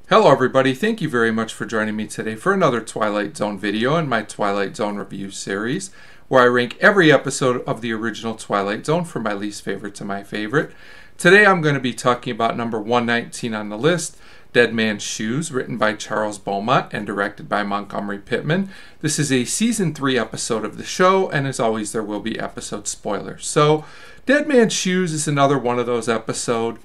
Hello everybody, thank you very much for joining me today for another Twilight Zone video in my Twilight Zone review series, where I rank every episode of the original Twilight Zone from my least favorite to my favorite. Today I'm going to be talking about number 119 on the list, Dead Man's Shoes, written by Charles Beaumont and directed by Montgomery Pittman. This is a season 3 episode of the show, and as always there will be episode spoilers. So, Dead Man's Shoes is another one of those episodes.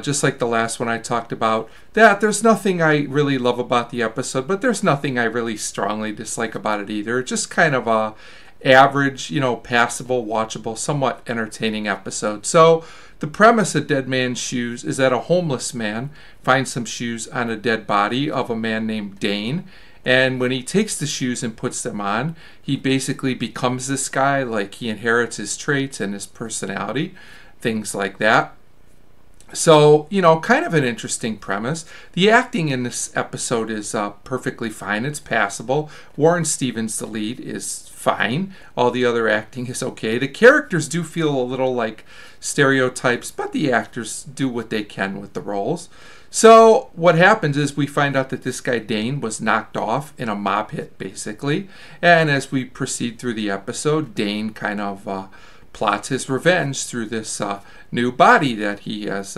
Just like the last one I talked about, that there's nothing I really love about the episode, but there's nothing I really strongly dislike about it either. It's just kind of a average, passable, watchable, somewhat entertaining episode. So the premise of Dead Man's Shoes is that a homeless man finds some shoes on a dead body of a man named Dane. And when he takes the shoes and puts them on, he basically becomes this guy, like he inherits his traits and his personality, things like that. So, kind of an interesting premise. The acting in this episode is perfectly fine. It's passable. Warren Stevens, the lead, is fine. All the other acting is okay. The characters do feel a little like stereotypes, but the actors do what they can with the roles. So what happens is we find out that this guy Dane was knocked off in a mob hit, basically. And as we proceed through the episode, Dane kind of plots his revenge through this new body that he has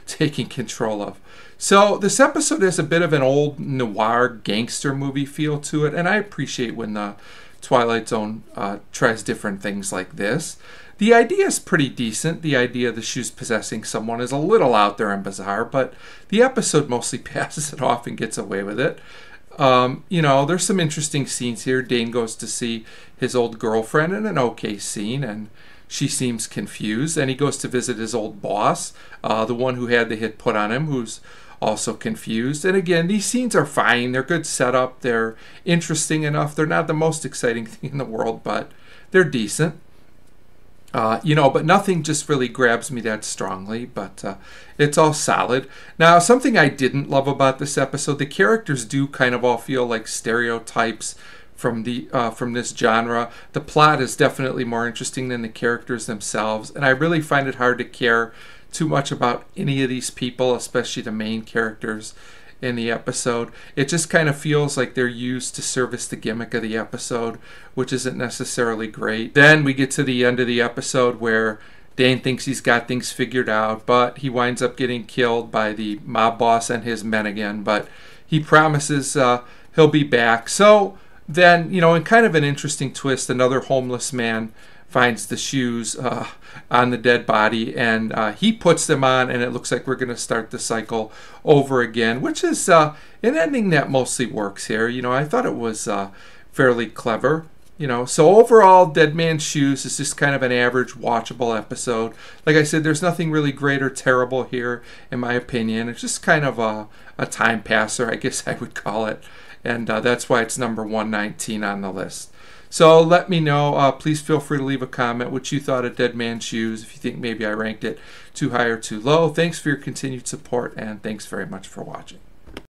taken control of. So this episode has a bit of an old noir gangster movie feel to it, and I appreciate when the Twilight Zone tries different things like this. The idea is pretty decent. The idea of the shoes possessing someone is a little out there and bizarre, but the episode mostly passes it off and gets away with it. There's some interesting scenes here. Dane goes to see his old girlfriend in an okay scene, and she seems confused, and he goes to visit his old boss, the one who had the hit put on him, who's also confused. And again, these scenes are fine. They're good setup. They're interesting enough. They're not the most exciting thing in the world, but they're decent. But nothing just really grabs me that strongly, but it's all solid. Now, something I didn't love about this episode, the characters do kind of all feel like stereotypes from this genre. The plot is definitely more interesting than the characters themselves, and I really find it hard to care too much about any of these people, especially the main characters in the episode. It just kind of feels like they're used to service the gimmick of the episode, which isn't necessarily great. Then we get to the end of the episode where Dane thinks he's got things figured out, but he winds up getting killed by the mob boss and his men again, but he promises he'll be back. So then, in kind of an interesting twist, another homeless man finds the shoes on the dead body, and he puts them on, and it looks like we're going to start the cycle over again, which is an ending that mostly works here. I thought it was fairly clever. So overall, Dead Man's Shoes is just kind of an average watchable episode. Like I said, there's nothing really great or terrible here, in my opinion. It's just kind of a time passer, I guess I would call it. And that's why it's number 119 on the list. So let me know. Please feel free to leave a comment what you thought of Dead Man's Shoes, if you think maybe I ranked it too high or too low. Thanks for your continued support, and thanks very much for watching.